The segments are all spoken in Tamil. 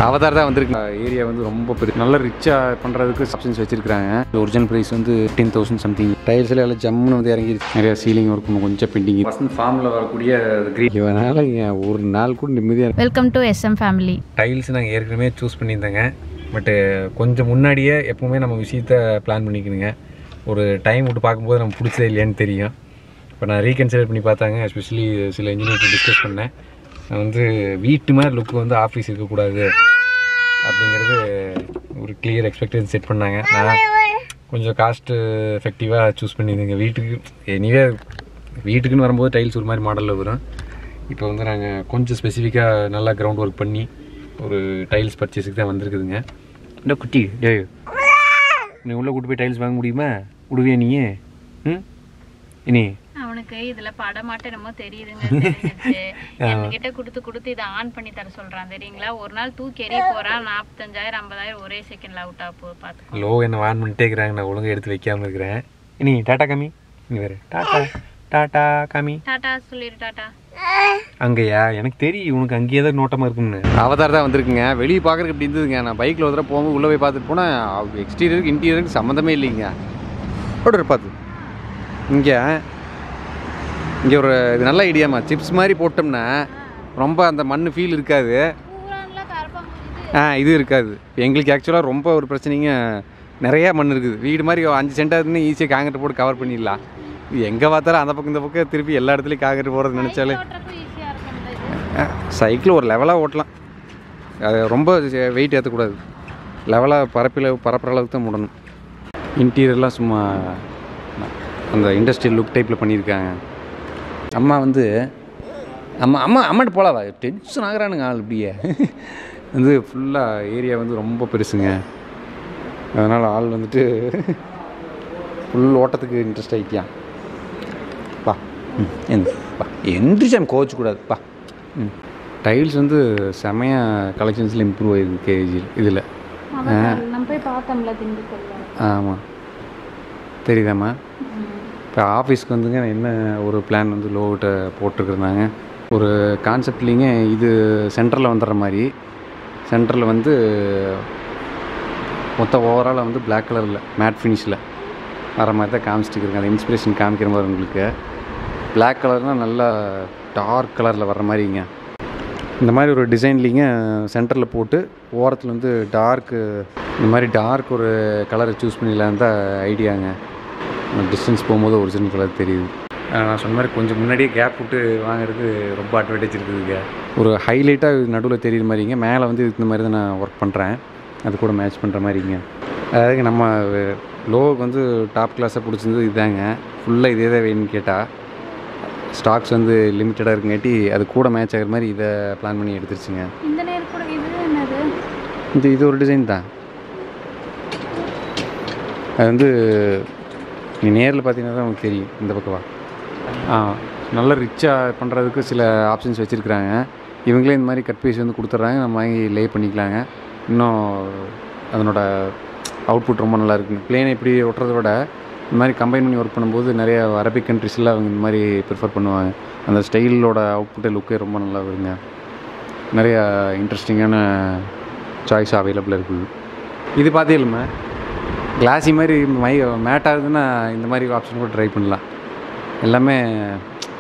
அவதார் தான் வந்திருக்கு. ஏரியா வந்து ரொம்ப பெரிய, நல்ல ரிச்சாக பண்ணுறதுக்கு ஆப்ஷன்ஸ் வச்சுருக்காங்க. ஒரிஜினல் ப்ரைஸ் வந்து 15,000 சம்திங். டைல்ஸில் எல்லாம் ஜம்முன்னு வந்து இறங்கிடுச்சு. நிறையா சீலிங் ஒர்க் கொஞ்சம் பெண்டிங். வசந்த் ஃபார்மில் வரக்கூடிய இவனால ஒரு நாள் கூட நிம்மதியாக. Welcome to SM family. Tiles நாங்கள் ஏற்கனவே சூஸ் பண்ணியிருந்தேங்க. பட்டு கொஞ்சம் முன்னாடியே எப்போவுமே நம்ம விஷயத்தை பிளான் பண்ணிக்கணுங்க. ஒரு டைம் விட்டு பார்க்கும்போது நம்ம பிடிச்சதே இல்லையான்னு தெரியும். இப்போ நான் ரீகன்சிடர் பண்ணி பார்த்தாங்க. எஸ்பெஷலி சில இன்ஜினியர்கிட்ட டிஸ்கஸ் பண்ணேன். நான் வந்து வீட்டு மாதிரி லுக்கு வந்து ஆஃபீஸ் இருக்கக்கூடாது அப்படிங்கிறது ஒரு கிளியர் எக்ஸ்பெக்டேஷன் செட் பண்ணாங்க. நான் கொஞ்சம் காஸ்ட்டு எஃபெக்டிவாக சூஸ் பண்ணியிருந்தேங்க. வீட்டுக்கு எனிவே வீட்டுக்குன்னு வரும்போது டைல்ஸ் ஒரு மாதிரி மாடலில் வரும். இப்போ வந்து நாங்கள் கொஞ்சம் ஸ்பெசிஃபிக்காக நல்லா கிரவுண்ட் ஒர்க் பண்ணி ஒரு டைல்ஸ் பர்ச்சேஸுக்கு தான் வந்திருக்குதுங்க. இந்த குட்டி டே நீ உள்ளே கூட்டு போய் டைல்ஸ் வாங்க முடியுமா? விடுவியா நீ? இனி அவனுக்கு இதுல படமாட்ட என்னமோ தெரியுதுங்க. என்கிட்ட கொடுத்து இதை ஆன் பண்ணி தர சொல்றான் தெரியுங்களா. ஒரு நாள் தூக்கி எறிய போறான். 45,000 50,000 ஒரே செகண்ட்ல அவுட் ஆக பார்த்து லோ என்ன ஆன் பண்ணிட்டே இருக்கிறாங்க. நான் ஒழுங்காக எடுத்து வைக்காம இருக்கிறேன். இனி டாட்டா காமி. நீ வேறு டாட்டா டாட்டா காமி. டாட்டா சொல்லிடு. டாட்டா அங்கேயா? எனக்கு தெரியும் உனக்கு அங்கேயே தான் நோட்டமாக இருக்கும்னு. அவதார் தான் வந்திருக்குங்க. வெளியே பார்க்குறதுக்கு இப்படி இருந்ததுங்க. நான் பைக்கில் ஒரு தடவை போகும்போது உள்ளே போய் பார்த்துட்டு போனால் எக்ஸ்டீரியருக்கு இன்டீரியருக்கு சம்மந்தமே இல்லைங்க. அப்படி பார்த்து இங்கே ஒரு இது நல்ல ஐடியாமா. சிப்ஸ் மாதிரி போட்டோம்னா ரொம்ப அந்த மண் ஃபீல் இருக்காது. இது இருக்காது. எங்களுக்கு ஆக்சுவலாக ரொம்ப ஒரு பிரச்சனைங்க. நிறையா மண் இருக்குது. வீடு மாதிரி 5 சென்டாக ஈஸியாக காங்கிரீட் போட்டு கவர் பண்ணிடலாம். இது எங்கே பார்த்தாலும் அந்த பக்கம் இந்த பக்கம் திருப்பி எல்லா இடத்துலையும் காங்கிரீட் போடுறது நினச்சாலே சைக்கிள் ஒரு லெவலாக ஓட்டலாம். அது ரொம்ப வெயிட் ஏற்றக்கூடாது. லெவலாக பரப்புற அளவுக்கு தான் முடணும். இன்டீரியர்லாம் சும்மா அந்த இண்டஸ்ட்ரியல் லுக் டைப்பில் பண்ணியிருக்காங்க. அம்மா வந்து அம்மாட்ட போகலாவா? டென்ஷன் ஆகிறானுங்க ஆள். இப்படியே வந்து ஃபுல்லாக ஏரியா வந்து ரொம்ப பெருசுங்க. அதனால் ஆள் வந்துட்டு ஃபுல் ஓட்டத்துக்கு இன்ட்ரெஸ்ட் ஆகிட்டியான். பா பா எந்திரிச்சாம் கோவச்சக்கூடாது. பா டைல்ஸ் வந்து செமையாக கலெக்ஷன்ஸில் இம்ப்ரூவ் ஆகிருக்கு கேஜி இதில். ஆமாம் தெரியுதாம்மா. இப்போ ஆஃபீஸ்க்கு வந்துங்க என்ன ஒரு பிளான் வந்து லோகிட்ட போட்டிருக்குறாங்க. ஒரு கான்செப்ட்லிங்க இது சென்டரில் வந்துடுற மாதிரி. சென்டரில் வந்து மொத்தம் ஓவராலாக வந்து பிளாக் கலரில் மேட் ஃபினிஷில் வர மாதிரி தான் காமிச்சிட்டுருக்குங்க. அந்த இன்ஸ்பிரேஷன் காமிக்கிற மாதிரி உங்களுக்கு. பிளாக் கலர்னால் நல்லா டார்க் கலரில் வர்ற மாதிரிங்க. இந்த மாதிரி ஒரு டிசைன்லிங்க சென்டரில் போட்டு ஓரத்தில் வந்து டார்க்கு இந்த மாதிரி டார்க் ஒரு கலரை சூஸ் பண்ணிடலான்னு தான் ஐடியாங்க. டிஸ்டன்ஸ் போகும்போது ஒரிஜினல் கலர் தெரியுது. நான் சொன்ன மாதிரி கொஞ்சம் முன்னாடியே கேப் விட்டு வாங்குறது ரொம்ப அட்வான்டேஜ் இருக்குதுங்க. ஒரு ஹைலைட்டாக நடுவில் தெரியுற மாதிரிங்க. மேலே வந்து இந்த மாதிரி தான் நான் ஒர்க் பண்ணுறேன். அது கூட மேட்ச் பண்ணுற மாதிரிங்க. அதாவது நம்ம லோவுக்கு வந்து டாப் கிளாஸாக பிடிச்சிருந்தது இதுதாங்க. ஃபுல்லாக இதே தான் வேணும்னு கேட்டால் ஸ்டாக்ஸ் வந்து லிமிட்டடாக இருக்குங்காட்டி அது கூட மேட்ச் ஆகிற மாதிரி இதை பிளான் பண்ணி எடுத்துருச்சுங்க. இது ஒரு டிசைன் தான். அது வந்து நீ நேரில் பார்த்தீங்கன்னா தான் உங்களுக்கு தெரியும். இந்த பக்கவா நல்ல ரிச்சாக பண்ணுறதுக்கு சில ஆப்ஷன்ஸ் வச்சுருக்குறாங்க. இவங்களே இந்த மாதிரி கட் பீஸ் வந்து கொடுத்துட்றாங்க. நம்ம வாங்கி லே பண்ணிக்கலாங்க. இன்னும் அதனோட அவுட்புட் ரொம்ப நல்லா இருக்குங்க. பிளேனை இப்படி ஒட்டுறதை விட இந்த மாதிரி கம்பைன் பண்ணி ஒர்க் பண்ணும்போது நிறைய அரபிக் கண்ட்ரிஸில் அவங்க இந்த மாதிரி ப்ரிஃபர் பண்ணுவாங்க. அந்த ஸ்டைலோட அவுட்புட்டே லுக்கே ரொம்ப நல்லா வருங்க. நிறையா இன்ட்ரெஸ்டிங்கான சாய்ஸ் அவைலபிளாக இருக்குது. இது பார்த்தே இல்லைம்மா கிளாஸி மாதிரி மேட் ஆகுதுன்னா இந்த மாதிரி ஆப்ஷன் கூட ட்ரை பண்ணலாம். எல்லாமே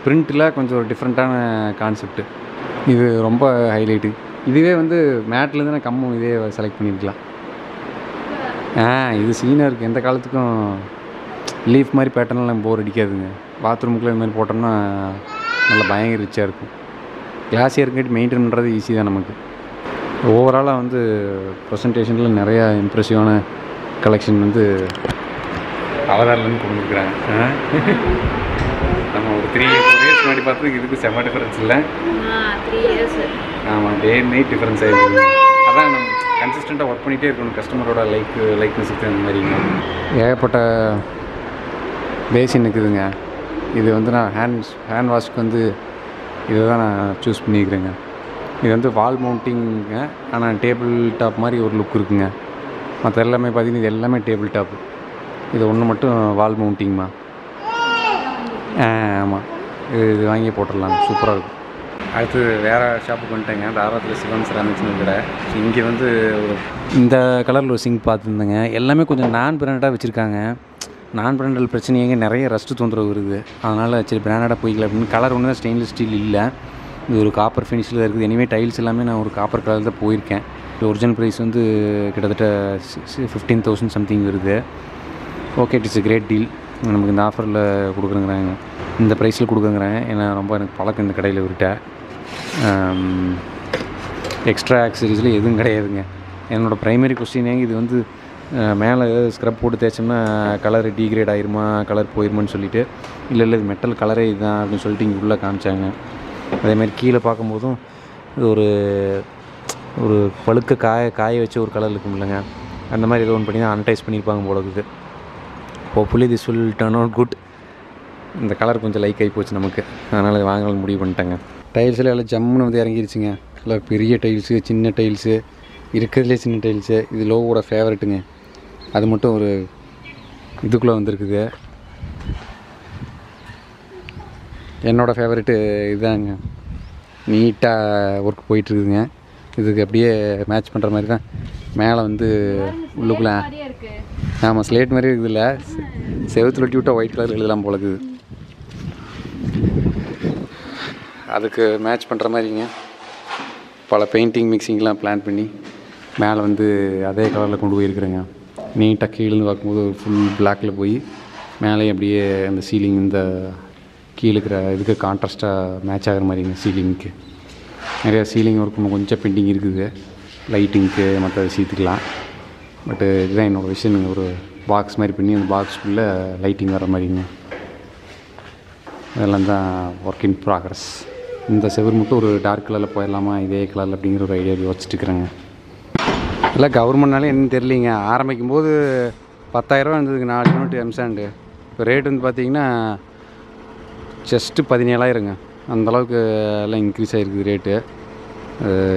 பிரிண்ட்டில் கொஞ்சம் ஒரு டிஃப்ரெண்ட்டான கான்செப்ட்டு. இது ரொம்ப ஹைலைட்டு. இதுவே வந்து மேட்லேருந்து நான் கம்மும் இதே செலக்ட் பண்ணியிருக்கலாம். இது சீனாக இருக்குது. எந்த காலத்துக்கும் லீஃப் மாதிரி பேட்டர்ன்லாம் போர் அடிக்காதுங்க. பாத்ரூமுக்குள்ளே இந்த மாதிரி போட்டோம்னா நல்லா பயங்கர ரிச்சாக இருக்கும். கிளாஸியாக இருக்காட்டி மெயின்டைன் பண்ணுறது ஈஸி தான் நமக்கு. ஓவராலாக வந்து ப்ரெசன்டேஷனில் நிறையா இம்ப்ரெசிவான கலெக்ஷன் வந்து அவதார்லேருந்து கொண்டு வந்துருக்குறாங்க. நம்ம ஒரு 3-4 இயர்ஸ் முன்னாடி பார்த்து இதுக்கு செம்ம டிஃபரன்ஸ் இல்லை. 3 இயர்ஸ். ஆமாம், டே நைட் டிஃபரன்ஸ் ஆகிடுது. அதான் நம்ம கன்சிஸ்டண்ட்டாக ஒர்க் பண்ணிகிட்டே இருக்கணும். கஸ்டமரோட லைக்னஸுக்கு அந்த மாதிரிங்க. ஏகப்பட்ட பேசின் இருக்குதுங்க. இது வந்து நான் ஹேண்ட் வாஷ்க்கு வந்து இதை தான் நான் சூஸ் பண்ணிக்கிறேங்க. இது வந்து வால் மவுண்டிங்க. ஆனால் டேபிள் டாப் மாதிரி ஒரு லுக் இருக்குங்க. மற்ற எல்லாமே பார்த்தீங்கன்னா இது எல்லாமே டேபிள் டாப்பு. இது ஒன்று மட்டும் வால் மவுண்டிங்மா. ஆமாம், இது வாங்கி போட்டுடலாம். சூப்பராக இருக்கும். அடுத்து வேறு ஷாப்புக்கு வந்துட்டேங்க. தாராபுரத்தில் சிவன் செராமிக்ஸ்னு கடை. ஸோ இங்கே வந்து ஒரு இந்த கலரில் ஒரு சிங்க் பார்த்துருந்தேங்க. எல்லாமே கொஞ்சம் நான் பிராண்டடாக வச்சுருக்காங்க. நான் பிராண்டல் பிரச்சனைங்க நிறைய ரஸ்ட்டு தொந்தரவு வருது. அதனால் சரி பிராண்டடாக போய்க்கல அப்படின்னு. கலர் ஒன்று தான் ஸ்டெயின்லெஸ் ஸ்டீல் இல்லை, இது ஒரு காப்பர் ஃபினிஷில் தான் இருக்குது. எனிவே டைல்ஸ் எல்லாமே நான் ஒரு காப்பர் கலர் தான் போயிருக்கேன். ஒரிஜினல் ப்ரைஸ் வந்து கிட்டத்தட்ட 15,000 சம்திங் வருது. Okay, it's a great deal. நமக்கு இந்த ஆஃபரில் கொடுக்குறேங்கிறாங்க, இந்த ப்ரைஸில் கொடுக்குறேங்கிறாங்க. ஏன்னா ரொம்ப எனக்கு பழக்கம் இந்த கடையில் விட்ட எக்ஸ்ட்ரா ஆக்சரிஸில் எதுவும் கிடையாதுங்க. என்னோடய ப்ரைமரி கொஸ்டினே இது வந்து மேலே ஸ்க்ரப் போட்டு தேய்ச்சோம்னா கலர் டீக்ரேட் ஆயிருமா, கலர் போயிருமான்னு சொல்லிவிட்டு, இல்லை இது மெட்டல் கலரே இதுதான் அப்படின்னு சொல்லிட்டு இங்கே உள்ளே காமிச்சாங்க. அதேமாதிரி கீழே பார்க்கும்போதும் இது ஒரு பழுக்க காய வச்சு ஒரு கலர் இருக்கும் இல்லைங்க, அந்த மாதிரி ஏதோ ஒன்று பண்ணி தான் அன்டைஸ் பண்ணியிருப்பாங்க போல இருக்குது. Hopefully this will turn out good. இந்த கலர் கொஞ்சம் லைக் ஆகி போச்சு நமக்கு, அதனால் வாங்கலாம் முடிவு பண்ணிட்டேங்க. டைல்ஸில் எல்லாம் ஜம்முன்னு வந்து இறங்கிருச்சுங்க. எல்லாம் பெரிய டைல்ஸு, சின்ன டைல்ஸு, இருக்கிறதுலே சின்ன டைல்ஸு. இது லோவோட ஃபேவரெட்டுங்க. அது மட்டும் ஒரு இதுக்குள்ளே வந்திருக்குது. என்னோடய ஃபேவரெட்டு இதுதாங்க. நீட்டாக ஒர்க் போயிட்டுருக்குதுங்க. இதுக்கு அப்படியே மேட்ச் பண்ணுற மாதிரி தான் மேலே வந்து உள்ளுக்குள்ளே. ஆமாம், ஸ்லேட் மாதிரி இருக்குதுல்ல, செவத்தில் ஒட்டி விட்டால் ஒயிட் கலர் எழுதலாம் போல இருக்குது. அதுக்கு மேட்ச் பண்ணுற மாதிரிங்க பல பெயிண்டிங் மிக்சிங்லாம் பிளான் பண்ணி மேலே வந்து அதே கலரில் கொண்டு போயிருக்குறேங்க. நீட்டாக கீழேருந்து பார்க்கும்போது ஃபுல் பிளாக்கில் போய் மேலே அப்படியே அந்த சீலிங் இந்த கீழே இருக்கிற இதுக்கு கான்ட்ராஸ்ட்டாக மேட்ச் ஆகிற மாதிரிங்க. சீலிங்க்கு நிறையா சீலிங் ஒர்க் கொஞ்சம் பெண்டிங் இருக்குது, லைட்டிங்க்கு மற்ற விஷயத்துக்கலாம். பட்டு இதுதான் என்னோடய விஷயம். ஒரு பாக்ஸ் மாதிரி பண்ணி அந்த பாக்ஸ்க்குள்ளே லைட்டிங் வர மாதிரிங்க. இதெல்லாம் தான் ஒர்க் இன் ப்ராக்ரஸ். இந்த செவர் மட்டும் ஒரு டார்க் கலரில் போயிடலாமா இதே கலரில் அப்படிங்கிற ஒரு ஐடியா யோசிச்சுட்டு இருக்கிறேங்க. இல்லை கவர்மெண்ட்னாலே என்னன்னு தெரியலிங்க. ஆரம்பிக்கும் போது 10,000 இருந்ததுங்க 4 யூனிட் எம்சாண்டு. இப்போ ரேட் வந்து பார்த்திங்கன்னா ஜஸ்ட்டு 17,000ங்க. அந்தளவுக்கு எல்லாம் இன்க்ரீஸ் ஆகிருக்குது ரேட்டு.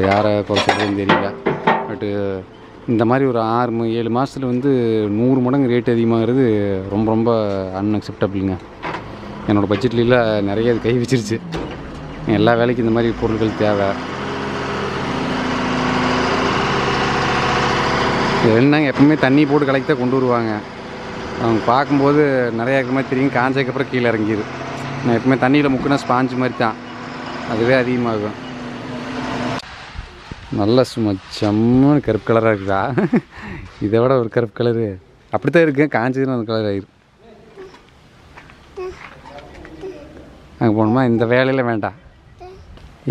யாரை குறை சொல்கிறதுன்னு தெரியல. பட்டு இந்த மாதிரி ஒரு 6-7 மாதத்தில் வந்து 100 மடங்கு ரேட் அதிகமாகிறது ரொம்ப ரொம்ப அன்அக்செப்டபிளுங்க. என்னோடய பட்ஜெட்ல நிறைய அது கை வச்சிருச்சு. எல்லா வேலைக்கும் இந்த மாதிரி பொருட்கள் தேவை. என்னங்க எப்பவுமே தண்ணி போட்டு கலக்கி தான் கொண்டு வருவாங்க. அவங்க பார்க்கும்போது நிறையா இருக்கிற மாதிரி தெரியும், காஞ்சதுக்கப்புறம் கீழே இறங்கிது. நான் எப்பவுமே தண்ணியில் முக்குனா ஸ்பாஞ்சு மாதிரி தான், அதுவே அதிகமாகும். நல்லா சும்மா செம்மன்னு கருப்பு கலராக இருக்குதா, இதை விட ஒரு கருப்பு கலரு அப்படி தான் இருக்குது. காஞ்சதுன்னு அந்த கலர் ஆகிடும். அங்கே போகணுமா? இந்த வேலையில் வேண்டாம்,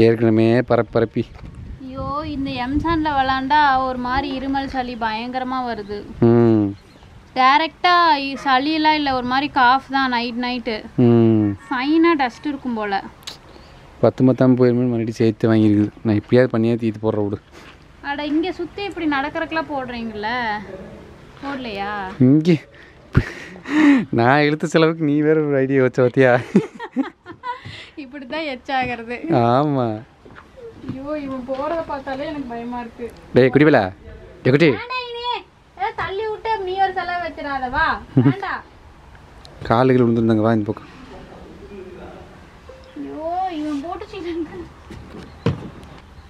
ஏற்கனவே பரப்பி. ஐயோ, இந்த எம்சான்ல விளாண்டா ஒரு மாதிரி இருமல் சளி பயங்கரமாக வருது. டேரெக்டாக சளியெல்லாம் இல்லை, ஒரு மாதிரி காஃப் தான். நைட்டு ஃபைனாக டஸ்ட் இருக்கும் போல். 10 மத்தாமல் போயிருமே மறுபடியும் சேர்த்து வாங்கியிருக்குது. நான் இப்படியாவது பண்ணியே தீத்து போடுற விடு. அட இங்கே சுற்றி இப்படி நடக்கிறதுக்கெலாம் போடுறீங்கள, போடலையா? இங்கே நான் இழுத்த செலவுக்கு நீ வேற ஒரு ஐடியா வச்ச பார்த்தியா? இப்படி தான் எச்சாகிறது. ஆமாம். ஐயோ, இவன் போகிறத பார்த்தாலே எனக்கு பயமாக இருக்குது. டேய் குடிப்பல, டே குட்டி தள்ளி விட்டு நீ ஒரு செலவு வச்சிடாதவா. வேண்டாம், காலுகள் விழுந்துருந்தாங்க. வா இந்த பக்கம். ஐயோ, இவன் போட்டு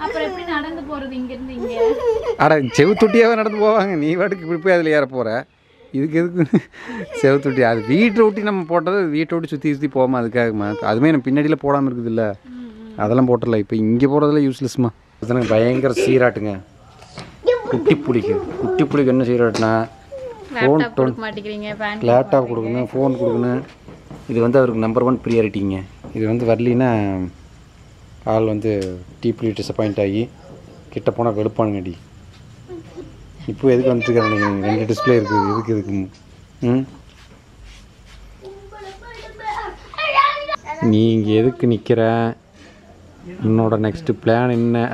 அப்புறம் எப்படி நடந்து போகிறது இங்கேருந்து இங்கே? அட செவுத்தொட்டியாவே நடந்து போவாங்க. நீ வாட்டுக்கு இப்படி போய் அதில் ஏற போகிற. இதுக்கு எதுக்கு செவுத்தொட்டி? அது வீட்டை ஒட்டி நம்ம போட்டது, வீட்டை ஒட்டி சுற்றி போகாமல் அதுக்காகமா. அதுமே நம்ம பின்னாடியில் போடாமல் இருக்குது இல்லை, அதெல்லாம் போட்டல. இப்போ இங்கே போடுறதுல யூஸ்லெஸ்மா. அதுதானே பயங்கர சீராட்டுங்க. குட்டி புளிக்கு என்ன சீராட்டுனா ஃபோன் லேப்டாப் கொடுக்கணும், ஃபோன் கொடுக்கணும். இது வந்து அவருக்கு நம்பர் 1 ப்ரியாரிட்டிங்க. இது வந்து வரலின்னா ஆள் வந்து டீப்லி டிசப்பாயிண்ட் ஆகி கிட்ட போனால் வெளுப்பானுங்கடி. இப்போ எதுக்கு வந்துட்டுருக்காரு நீங்கள்? 2 டிஸ்பிளே இருக்குது. எதுக்கு நீங்கள் எதுக்கு நிற்கிற? என்னோட நெக்ஸ்ட்டு பிளான் என்ன?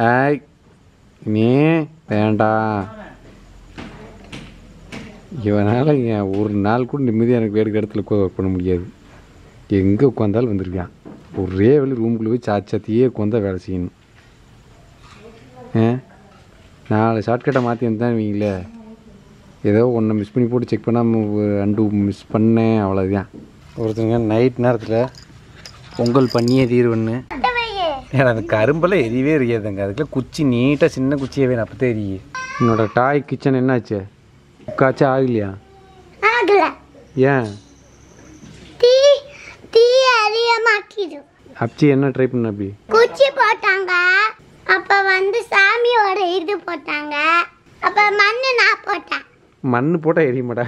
நீ வேண்டாம். இவனால் ஒரு நாள் கூட நிம்மதியாக எனக்கு வேறு இடத்துல ஒர்க் பண்ண முடியாது. எங்கே உட்காந்தாலும் வந்திருக்கான். ஒரே வேலை ரூமுக்குள்ளே போய் சாத்தியே உட்காந்தா வேலை செய்யணும். 4 ஷார்ட்கட்டை மாற்றி வந்தான் வீங்களே. ஏதோ ஒன்றை மிஸ் பண்ணி போட்டு செக் பண்ணாமல் 2 மிஸ் பண்ணேன், அவ்வளோதான். ஒருத்தங்க நைட் நேரத்தில் பொங்கல் பண்ணியே தீர்வுன்னு ஏன்னா அந்த கரும்பெல்லாம் எரியவே எரியாதுங்க. அதுக்குள்ள குச்சி நீட்டாக சின்ன குச்சியே வேணும், அப்போ தான் எரியும். என்னோட டாய் கிச்சன் என்னாச்சு? உட்காச்சா ஆகலையா? ஏன் அப்ச்சி என்ன ட்ரை பண்ண? அப்படி குச்சி போட்டாங்க, அப்ப சாமியோட இது போட்டாங்க, அப்ப மண்ணு நான் போட்டேன். மண்ணு போட்டால் எரிய மாட்டா?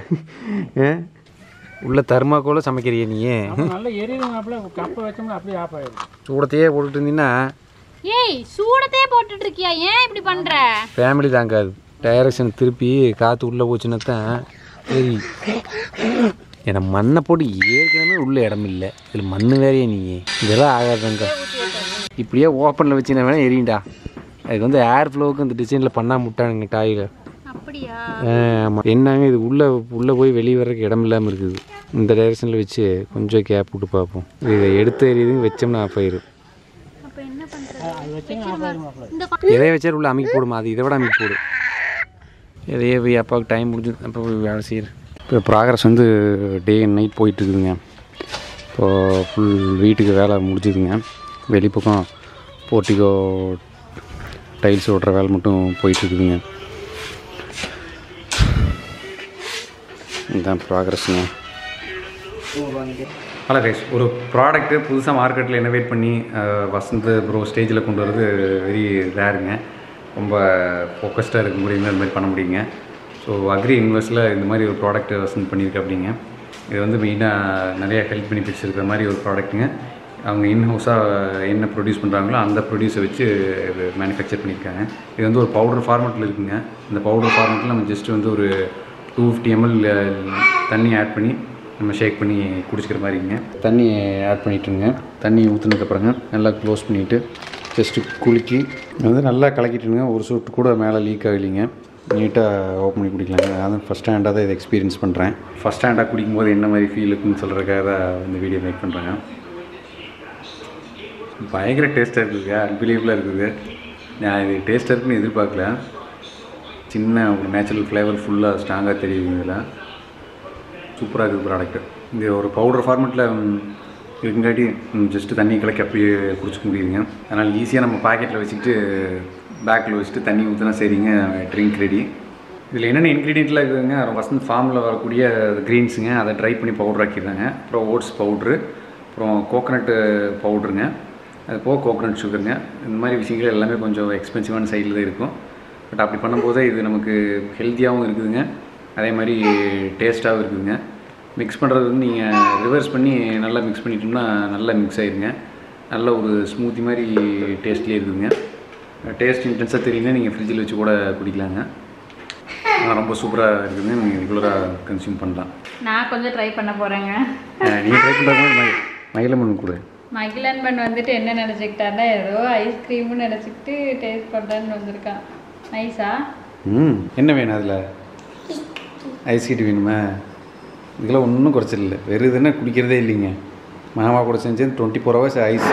உள்ள தர்மாக்கோல சமைக்கிறிய நீ? நல்லா எரியுதுங்க. கப்பை வச்சோம்னா அப்படியே ஆஃப் ஆயிடும். சூடத்தையே போட்டுட்டு இருந்தீங்கன்னா ஏய் சூடத்தையே போட்டுட்டு இருக்கியா? ஏன் இப்படி பண்ற? ஃபேமிலி தாங்காது. டைரக்ஷன் திருப்பி காற்று உள்ளே போச்சுன்னா தான் சரி. ஏன்னா மண்ணை போட்டு ஏற்கனவே உள்ள இடம் இல்லை, இதில் மண் வேறையே நீ. இதெல்லாம் ஆகாதுங்க. இப்படியே ஓப்பனில் வச்சுனா வேணால் எரியுண்டா. அதுக்கு ஏர் ஃப்ளோவுக்கு இந்த டிசைனில் பண்ணா முட்டானுங்க டாயில். அப்படியா? ஆமாம். என்னங்க இது உள்ளே போய் வெளியே வர்றதுக்கு இடம் இல்லாமல் இருக்குது. இந்த டைரெக்ஷனில் வச்சு கொஞ்சம் கேப் விட்டு பார்ப்போம். இதை எடுத்து எரியுதுன்னு வச்சோம்னா ஆஃப் ஆயிரும். எதைய வச்சாரு உள்ள அமைக்க போடுமா? அது இதை விட அமைக்க போடும். எதையே போய் அப்பாவுக்கு டைம் முடிஞ்சது, அப்போ போய் வேலை செய்கிறேன். இப்போ ப்ராக்ரஸ் டே அண்ட் நைட் போயிட்டுருக்குதுங்க. இப்போது ஃபுல் வீட்டுக்கு வேலை முடிஞ்சுதுங்க. வெளிப்பக்கம் போர்ட்டிகோ டைல்ஸ் ஓட்டுற வேலை மட்டும் போயிட்டுருக்குதுங்க. இதுதான் ப்ராக்ரஸ்ங்க. ஹலோ கைஸ், ஒரு ப்ராடக்ட்டு புதுசாக மார்க்கெட்டில் இனோவேட் பண்ணி வசந்த் ப்ரோ ஸ்டேஜில் கொண்டு வரது வெரி ரேருங்க. ரொம்ப ஃபோக்கஸ்டாக இருக்க முடியுங்க, இந்த மாதிரி பண்ண முடியுங்க. ஸோ அக்ரி இன்வெஸ்ட்டில் இந்த மாதிரி ஒரு ப்ராடக்ட் வசந்த் பண்ணியிருக்கு அப்படிங்க. இது மெயினாக நிறைய ஹெல்த் பெனிஃபிட்ஸ் இருக்கிற மாதிரி ஒரு ப்ராடக்ட்டுங்க. அவங்க இன்ஹவுஸாக என்ன ப்ரொடியூஸ் பண்ணுறாங்களோ அந்த ப்ரொடியூஸை வச்சு இது மேனுஃபேக்சர் பண்ணியிருக்காங்க. இது ஒரு பவுடர் ஃபார்மெட்டில் இருக்குங்க. இந்த பவுடர் ஃபார்மெட்டில் நம்ம ஜஸ்ட்டு ஒரு 250 ml தண்ணி ஆட் பண்ணி நம்ம ஷேக் பண்ணி குடிச்சிக்கிற மாதிரிங்க. தண்ணி ஆட் பண்ணிட்டுருங்க. தண்ணி ஊற்றுனதுக்கப்புறங்க நல்லா க்ளோஸ் பண்ணிவிட்டு ஜஸ்ட்டு குலுக்கி நல்லா கலக்கிட்டுருங்க. ஒரு சொட்டு கூட மேலே லீக் ஆகலைங்க. நீட்டாக ஓப்பன் பண்ணி குடிக்கலாங்க. அதான் ஃபஸ்ட் ஹேண்டாக தான் இதை எக்ஸ்பீரியன்ஸ் பண்ணுறேன். ஃபஸ்ட் ஹேண்டாக குடிக்கும்போது என்ன மாதிரி ஃபீல் இருக்குன்னு சொல்கிறதுக்காக தான் இந்த வீடியோ மேக் பண்ணுறேங்க. பயங்கர டேஸ்ட்டாக இருக்குதுங்க, அன்பிலீவபிளாக இருக்குது. நான் இது டேஸ்ட்டாக இருக்குன்னு எதிர்பார்க்கல. சின்ன ஒரு நேச்சுரல் ஃப்ளேவர் ஃபுல்லாக ஸ்ட்ராங்காக தெரியுது. இதில் சூப்பராக இருக்குது ப்ராடக்ட்டு. இது ஒரு பவுடர் ஃபார்மெட்டில் இருக்குங்காட்டி ஜஸ்ட்டு தண்ணி கலக்கி அப்படியே குடிச்சிக்க முடியுதுங்க. அதனால் ஈஸியாக நம்ம பாக்கெட்டில் வச்சுக்கிட்டு பேக்கில் வச்சுட்டு தண்ணி ஊற்றினா சரிங்க, ட்ரிங்க் ரெடி. இதில் என்னென்ன இன்க்ரீடியண்ட்லாம் இருக்குதுங்க, வசந்த் ஃபார்மில் வரக்கூடிய க்ரீன்ஸுங்க, அதை ட்ரை பண்ணி பவுடர் ஆக்கிடுறாங்க. அப்புறம் ஓட்ஸ் பவுட்ரு, அப்புறம் கோகோனட்டு பவுட்ருங்க, அது போக கோகோனட் சுகருங்க. இந்த மாதிரி விஷயங்கள் எல்லாமே கொஞ்சம் எக்ஸ்பென்சிவான சைடில் தான் இருக்கும். பட் அப்படி பண்ணும்போது இது நமக்கு ஹெல்த்தியாகவும் இருக்குதுங்க, அதே மாதிரி டேஸ்ட்டாகவும் இருக்குதுங்க. மிக்ஸ் பண்ணுறது நீங்கள் ரிவர்ஸ் பண்ணி நல்லா மிக்ஸ் பண்ணிட்டோம்னா நல்லா மிக்ஸ் ஆகிருங்க. நல்ல ஒரு ஸ்மூத்தி மாதிரி டேஸ்ட்லேயே இருக்குதுங்க. டேஸ்ட் இன்டென்ஸாக தெரியுங்க, நீங்கள் ஃப்ரிட்ஜில் வச்சு கூட குடிக்கலாங்க. ரொம்ப சூப்பராக இருக்குதுங்க. நீங்கள் ரெகுலராக கன்சியூம் பண்ணலாம். நான் கொஞ்சம் ட்ரை பண்ண போகிறேங்க. நீங்கள் ட்ரை பண்ணுறது மகிழமன் கூட. மகிழன்பன் என்ன நினச்சிக்கிட்டான்னா ஏதோ ஐஸ்கிரீம்னு நினச்சிக்கிட்டு டேஸ்ட் பண்ணுறேன்னு வந்திருக்கான். நைஸா? என்ன வேணும் அதில்? ஐஸ் கட்டி வேணுமா? இதுக்கெல்லாம் ஒன்றும் குறைச்சிடல. வெறும் இதுன்னா குடிக்கிறதே இல்லைங்க. மாமா கூட செஞ்சு 24 hours ஐஸ்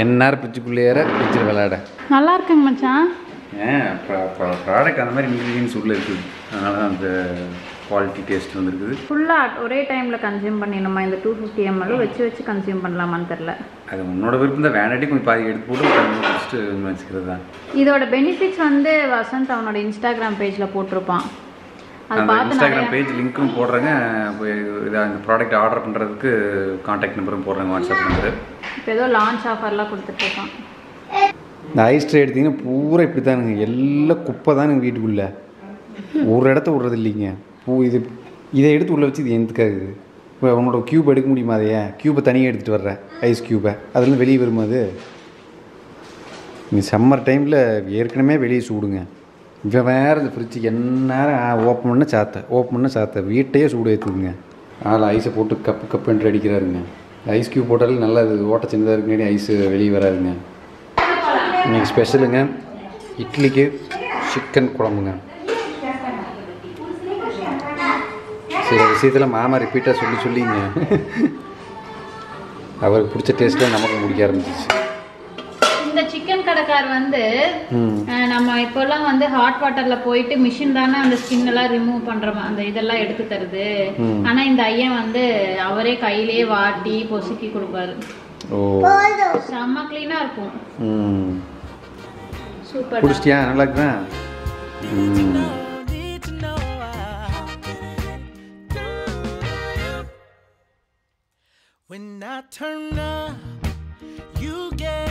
எந்நேரம் ஃப்ரிட்ஜுக்குள்ளேயே ஃப்ரிட்ஜில் விளையாட நல்லா இருக்குங்க மச்சான். ப்ராடக்ட் அந்த மாதிரி இன்க்ரீடியன்ஸ் உள்ளே இருக்குது. அதனால தான் அந்த குவாலிட்டி டேஸ்ட் வந்துருக்குது. ஃபுல்லாக ஒரே டைமில் கன்சியூம் பண்ணிடணுமா? இந்த 250 ml வச்சு கன்சியூம் பண்ணலாமான்னு தெரில. அது உன்னோட விருப்பம் தான். வேணாட்டி கொஞ்சம் பாதி எடுத்து போட்டு ஃபஸ்ட்டு வச்சுக்கிறது தான். இதோட பெனிஃபிட்ஸ் வசந்த் அவனோட இன்ஸ்டாகிராம் பேஜில் போட்டிருப்பான். அது அந்த பார்த்து இன்ஸ்டாகிராம் பேஜ் லிங்க்கும் போடுறேங்க. இதை அந்த ப்ராடக்ட் ஆர்டர் பண்ணுறதுக்கு கான்டாக்ட் நம்பரும் போடுறாங்க, வாட்ஸ்அப் நம்பர். இப்போ ஏதோ லான்ச் ஆஃபர்லாம் கொடுத்துட்ருக்கான். இந்த ஐஸ் ட்ரே எடுத்திங்கன்னா பூரா இப்படி தானுங்க, எல்லாம் குப்பை தானுங்க வீட்டுக்குள்ளே. ஒரு இடத்த விட்றது இல்லைங்க. இதை எடுத்து உள்ளே வச்சு இது எதுக்காகுது? இப்போ உன்னோட க்யூப் எடுக்க முடியுமா? அதையே க்யூப்பை தனியாக எடுத்துகிட்டு வர்ற ஐஸ் க்யூப்பை அதுலேருந்து வெளியே வருமா? அது நீங்கள் சம்மர் டைமில் ஏற்கனவே வெளியே சூடுங்க. இப்போ வேறு இந்த ஃப்ரிட்ஜு எந்நேரம் ஓப்பன் பண்ண சாத்த வீட்டையே சூடு ஏற்றுக்குங்க. அதில் ஐஸை போட்டு கப்பு என்று அடிக்கிறாருங்க. ஐஸ் க்யூப் போட்டாலும் நல்லா அது ஓட்ட சின்னதாக இருக்குன்னு ஐஸு வெளியே வராதுங்க. இன்றைக்கி ஸ்பெஷலுங்க இட்லிக்கு சிக்கன் குழம்புங்க. சில விஷயத்தில் மாமா ரிப்பீட்டாக சொல்லிங்க அவருக்கு பிடிச்ச டேஸ்ட்டில் நமக்கு முடிக்க ஆரம்பிச்சிச்சு. இந்த சிக்கன் கடைக்கார் நம்ம இப்போல்லாம் ஹாட் வாட்டர்ல போயிட்டு மிஷின் தானே அந்த ஸ்கின் எல்லாம் ரிமூவ் பண்றோம், அந்த இதெல்லாம் எடுத்து தருது. ஆனா இந்த ஐயன் அவரே கையிலேயே வாட்டி பொசுக்கி கொடுப்பாரு. ஓ போதும். செம்ம க்ளீனாக இருக்கும். ம் சூப்பர். குடிச்சிட்டியா? நல்லா இருக்குதா? ம் When I turn up, you get